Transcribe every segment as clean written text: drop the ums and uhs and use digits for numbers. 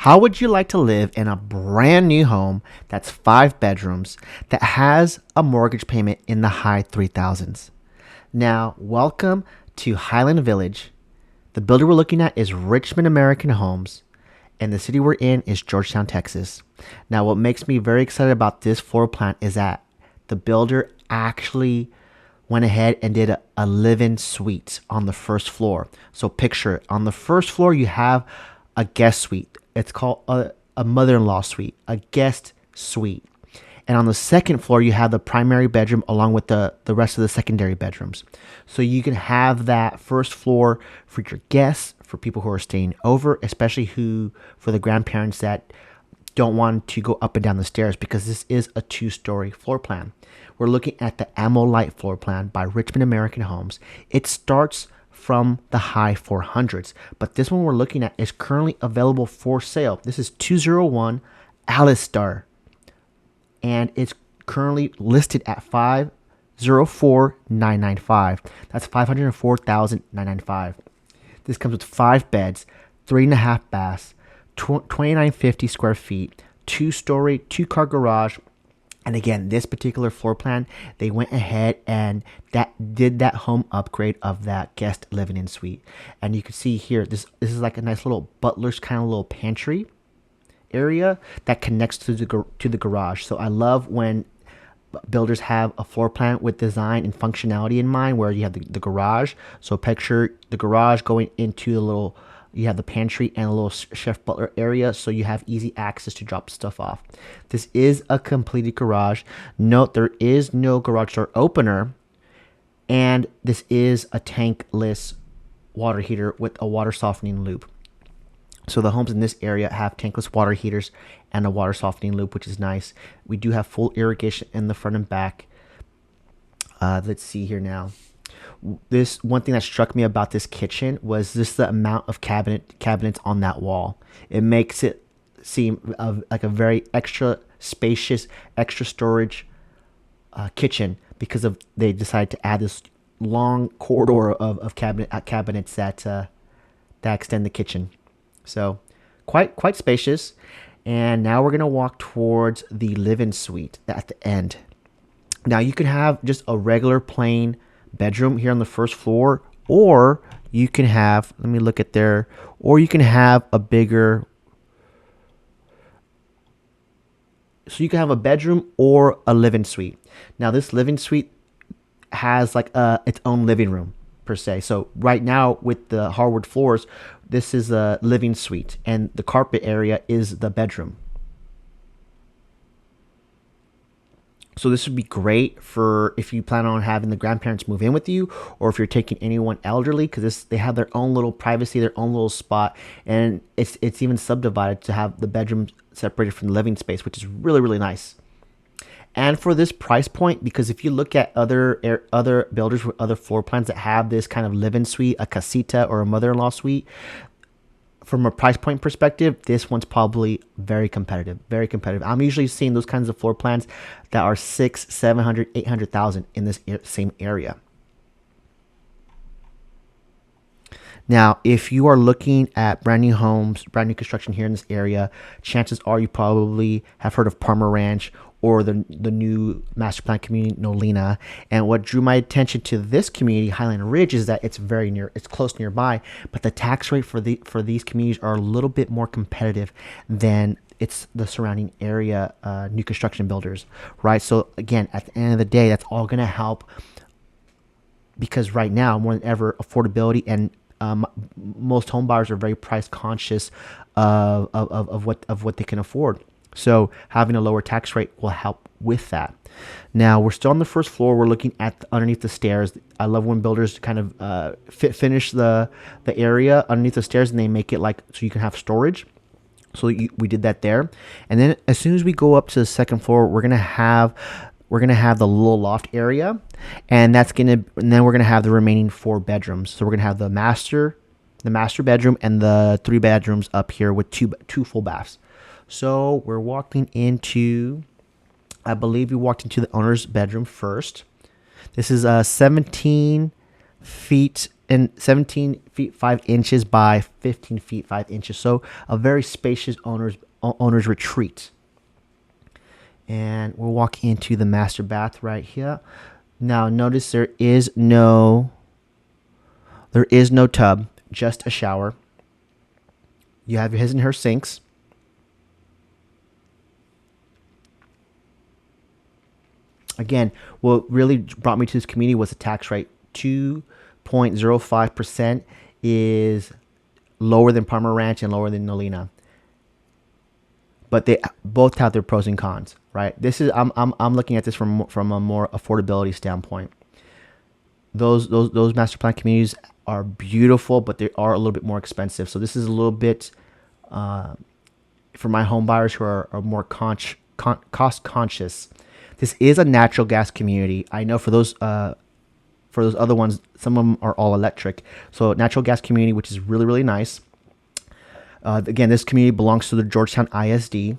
How would you like to live in a brand new home that's 5 bedrooms that has a mortgage payment in the high 3,000s? Now, welcome to Highland Village. The builder we're looking at is Richmond American Homes, and the city we're in is Georgetown, Texas. Now, what makes me very excited about this floor plan is that the builder actually went ahead and did a live-in suite on the first floor. So picture it. On the first floor, you have a guest suite. It's called a mother-in-law suite, a guest suite. And on the second floor, you have the primary bedroom along with the rest of the secondary bedrooms. So you can have that first floor for your guests, for people who are staying over, especially for the grandparents that don't want to go up and down the stairs, because this is a 2-story floor plan. We're looking at the Ammolite floor plan by Richmond American Homes. It starts from the high 400s, but this one we're looking at is currently available for sale. This is 201 Alistair, and it's currently listed at 504,995. That's 504,995. This comes with 5 beds, 3.5 baths, 2,950 square feet, 2-story, 2-car garage. And again, this particular floor plan, they went ahead and did that home upgrade of that guest living in suite. And you can see here, this is like a nice little butler's kind of little pantry area that connects to the garage. So I love when builders have a floor plan with design and functionality in mind, where you have the garage. So picture the garage going into the little, you have the pantry and a little chef butler area, so you have easy access to drop stuff off. This is a completed garage. Note there is no garage door opener, and this is a tankless water heater with a water softening loop. So the homes in this area have tankless water heaters and a water softening loop, which is nice. We do have full irrigation in the front and back. Let's see here now. This one thing that struck me about this kitchen was just the amount of cabinets on that wall. It makes it seem like a very extra spacious, extra storage kitchen, because they decided to add this long corridor of cabinets that extend the kitchen. So quite spacious. And now we're gonna walk towards the live-in suite at the end. Now you can have just a regular plain bedroom here on the first floor, or you can have, let me look at there, or you can have a bigger, so you can have a bedroom or a live-in suite. Now this live-in suite has like its own living room per se. So right now with the hardwood floors, this is a living suite, and the carpet area is the bedroom. So this would be great for if you plan on having the grandparents move in with you, or if you're taking anyone elderly, because they have their own little privacy, their own little spot, and it's even subdivided to have the bedroom separated from the living space, which is really, really nice. And for this price point, because if you look at other builders with other floor plans that have this kind of live-in suite, a casita or a mother-in-law suite, from a price point perspective, this one's probably very competitive, very competitive. I'm usually seeing those kinds of floor plans that are 600, 700, 800,000 in this same area. Now, if you are looking at brand new homes, brand new construction here in this area, chances are you probably have heard of Parmer Ranch or the new master plan community Nolina. And what drew my attention to this community, Highland Ridge, is that it's close nearby, but the tax rate for these communities are a little bit more competitive than it's the surrounding area new construction builders, right? So again, at the end of the day, that's all going to help, because right now more than ever, affordability and most home buyers are very price conscious of what they can afford. So having a lower tax rate will help with that. Now we're still on the first floor. We're looking at underneath the stairs. I love when builders kind of finish the area underneath the stairs, and they make it like so you can have storage. So we did that there. And then as soon as we go up to the second floor, we're gonna have the little loft area, and then we're gonna have the remaining 4 bedrooms. So we're gonna have the master bedroom and the 3 bedrooms up here with two full baths. So we're walking into, I believe we walked into the owner's bedroom first. This is 17 feet 17 feet 5 inches by 15 feet 5 inches. So a very spacious owner's retreat. And we'll walk into the master bath right here. Now notice there is no tub, just a shower. You have his and her sinks. Again, what really brought me to this community was the tax rate. 2.05% is lower than Parmer Ranch and lower than Nolina. But they both have their pros and cons, right? This is I'm looking at this from a more affordability standpoint. Those master plan communities are beautiful, but they are a little bit more expensive. So this is a little bit for my home buyers who are more cost conscious. This is a natural gas community. I know for those other ones, some of them are all electric. So natural gas community, which is really, really nice. Again, this community belongs to the Georgetown ISD.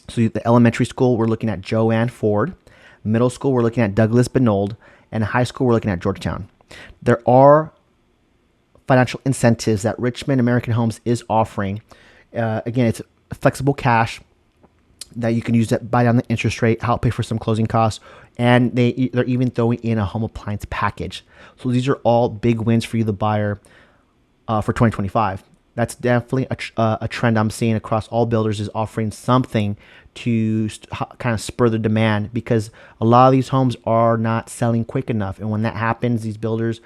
So the elementary school, we're looking at Joanne Ford. Middle school, we're looking at Douglas Benold. And high school, we're looking at Georgetown. There are financial incentives that Richmond American Homes is offering. Again, it's flexible cash that you can use to buy down the interest rate, help pay for some closing costs, and they're even throwing in a home appliance package. So these are all big wins for you, the buyer, for 2025. That's definitely a trend I'm seeing across all builders, is offering something to kind of spur the demand, because a lot of these homes are not selling quick enough. And when that happens, these builders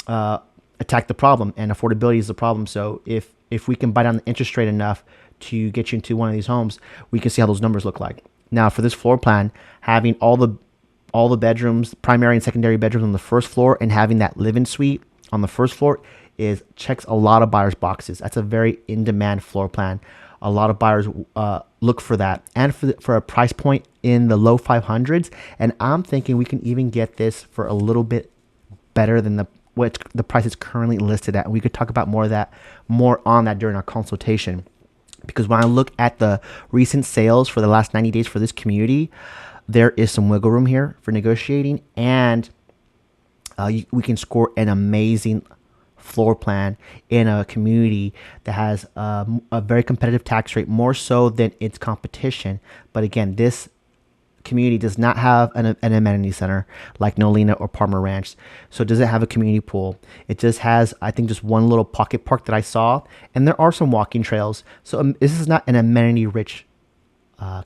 attack the problem, and affordability is the problem. So if we can buy down the interest rate enough to get you into one of these homes, we can see how those numbers look like. Now, for this floor plan, having all the bedrooms, primary and secondary bedrooms on the first floor, and having that live-in suite on the first floor checks a lot of buyers' boxes. That's a very in-demand floor plan. A lot of buyers look for that, and for a price point in the low 500s. And I'm thinking we can even get this for a little bit better than the price is currently listed at. And we could talk about more on that during our consultation. Because when I look at the recent sales for the last 90 days for this community, there is some wiggle room here for negotiating, and we can score an amazing floor plan in a community that has a very competitive tax rate, more so than its competition. But again, this community does not have an amenity center like Nolina or Parmer Ranch. So it doesn't have a community pool. It just has, I think, just one little pocket park that I saw, and there are some walking trails. So this is not an amenity rich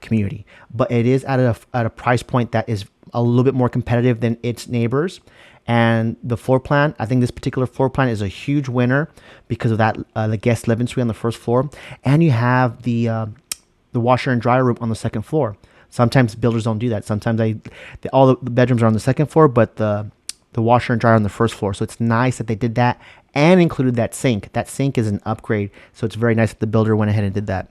community, but it is at a price point that is a little bit more competitive than its neighbors. And the floor plan, I think this particular floor plan is a huge winner because of that, the guest living suite on the first floor, and you have the washer and dryer room on the second floor. Sometimes builders don't do that. Sometimes all the bedrooms are on the second floor, but the washer and dryer on the first floor. So it's nice that they did that and included that sink. That sink is an upgrade, so it's very nice that the builder went ahead and did that.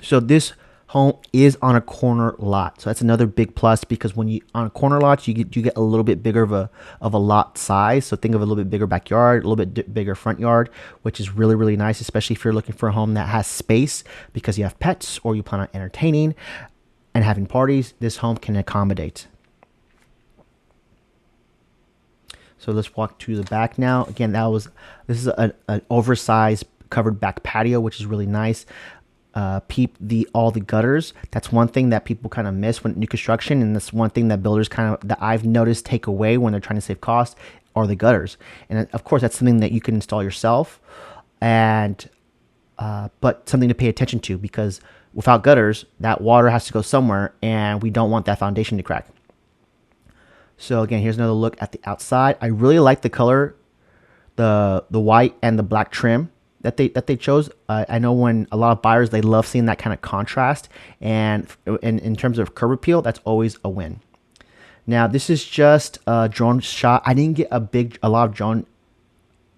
So this home is on a corner lot, so that's another big plus, because when you on a corner lot, you get a little bit bigger of a lot size. So think of a little bit bigger backyard, a little bit bigger front yard, which is really, really nice, especially if you're looking for a home that has space because you have pets or you plan on entertaining and having parties. This home can accommodate. So let's walk to the back now. Again, this is an oversized covered back patio, which is really nice. All the gutters. That's one thing that people kind of miss when new construction, and that's one thing that builders that I've noticed take away when they're trying to save costs, are the gutters. And of course, that's something that you can install yourself, and but something to pay attention to, because without gutters, that water has to go somewhere, and we don't want that foundation to crack. So again, here's another look at the outside. I really like the color, the white and the black trim that they chose. I know when a lot of buyers, they love seeing that kind of contrast, and in terms of curb appeal, that's always a win. Now this is just a drone shot. I didn't get a lot of drone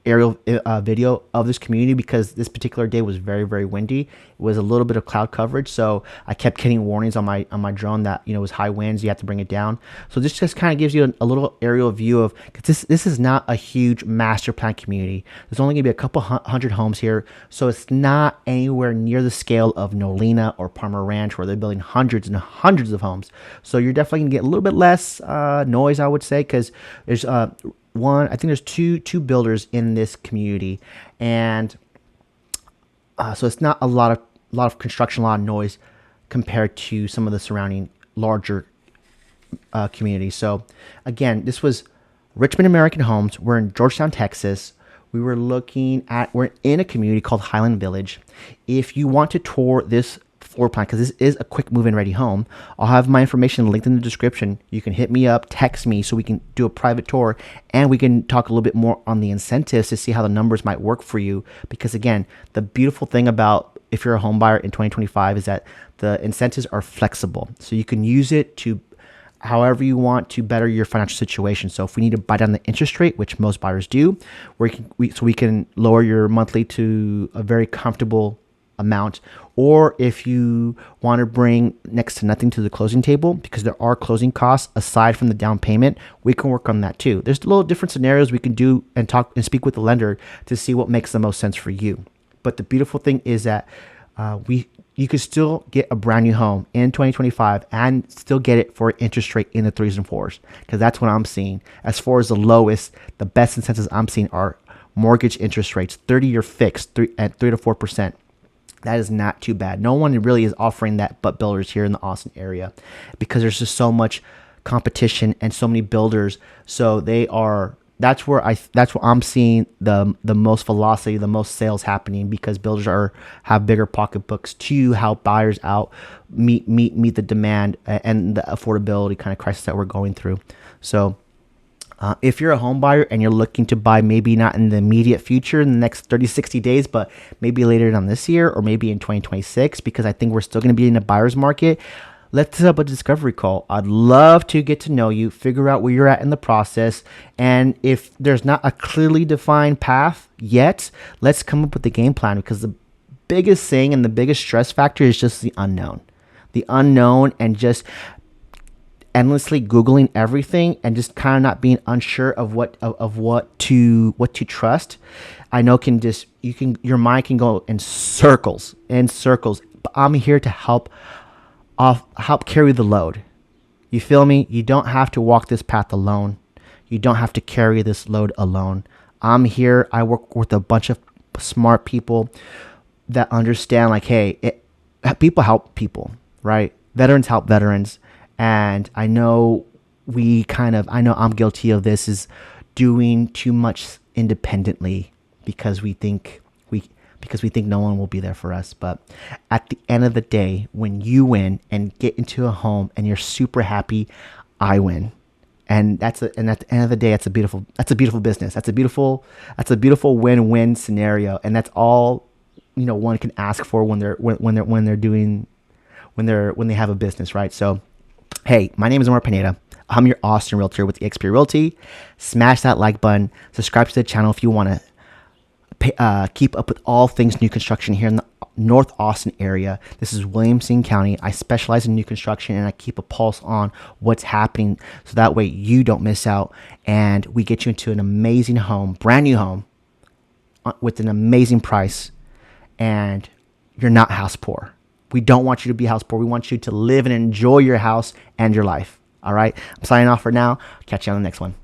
aerial video of this community because this particular day was very, very windy. It was a little bit of cloud coverage, so I kept getting warnings on my drone that it was high winds, you have to bring it down. So this just kind of gives you a little aerial view of, because this is not a huge master plan community. There's only gonna be a couple hundred homes here, so it's not anywhere near the scale of Nolina or Parmer Ranch where they're building hundreds and hundreds of homes. So you're definitely gonna get a little bit less noise, I would say, because there's I think there's two builders in this community, and so it's not a lot of construction, a lot of noise compared to some of the surrounding larger communities. So again, this was Richmond American Homes. We're in Georgetown, Texas. We're in a community called Highland Village. If you want to tour this floor plan, because this is a quick move-in ready home, I'll have my information linked in the description. You can hit me up, text me, so we can do a private tour, and we can talk a little bit more on the incentives to see how the numbers might work for you. Because again, the beautiful thing about if you're a home buyer in 2025 is that the incentives are flexible, so you can use it to however you want to better your financial situation. So if we need to buy down the interest rate, which most buyers do, we can lower your monthly to a very comfortable amount, or if you want to bring next to nothing to the closing table, because there are closing costs aside from the down payment, we can work on that too. There's little different scenarios we can do and talk and speak with the lender to see what makes the most sense for you. But the beautiful thing is that you could still get a brand new home in 2025 and still get it for an interest rate in the 3s and 4s, because that's what I'm seeing. As far as the best incentives I'm seeing are mortgage interest rates, 30-year fixed at 3 to 4%. That is not too bad. No one really is offering that but builders here in the Austin area, because there's just so much competition and so many builders. So that's where I'm seeing the most velocity, the most sales happening, because builders have bigger pocketbooks to help buyers out meet the demand and the affordability kind of crisis that we're going through. So if you're a home buyer and you're looking to buy, maybe not in the immediate future in the next 30, 60 days, but maybe later on this year or maybe in 2026, because I think we're still going to be in a buyer's market, let's set up a discovery call. I'd love to get to know you, figure out where you're at in the process. And if there's not a clearly defined path yet, let's come up with the game plan, because the biggest thing and the biggest stress factor is just the unknown. And just endlessly Googling everything and just kind of not being unsure of what to trust. I know your mind can go in circles, but I'm here to help carry the load. You feel me? You don't have to walk this path alone. You don't have to carry this load alone. I'm here. I work with a bunch of smart people that understand, like, hey, people help people, right? Veterans help veterans. And I know I'm guilty of this, is doing too much independently because we think no one will be there for us. But at the end of the day, when you win and get into a home and you're super happy, I win. And at the end of the day, that's a beautiful business. That's a beautiful win-win scenario. And that's all, one can ask for when they have a business, right? So, hey, my name is Omar Pineda. I'm your Austin realtor with eXp Realty. Smash that like button. Subscribe to the channel if you want to keep up with all things new construction here in the North Austin area. This is Williamson County. I specialize in new construction, and I keep a pulse on what's happening, so that way you don't miss out, and we get you into an amazing home, brand new home, with an amazing price, and you're not house poor. We don't want you to be house poor. We want you to live and enjoy your house and your life. All right. I'm signing off for now. Catch you on the next one.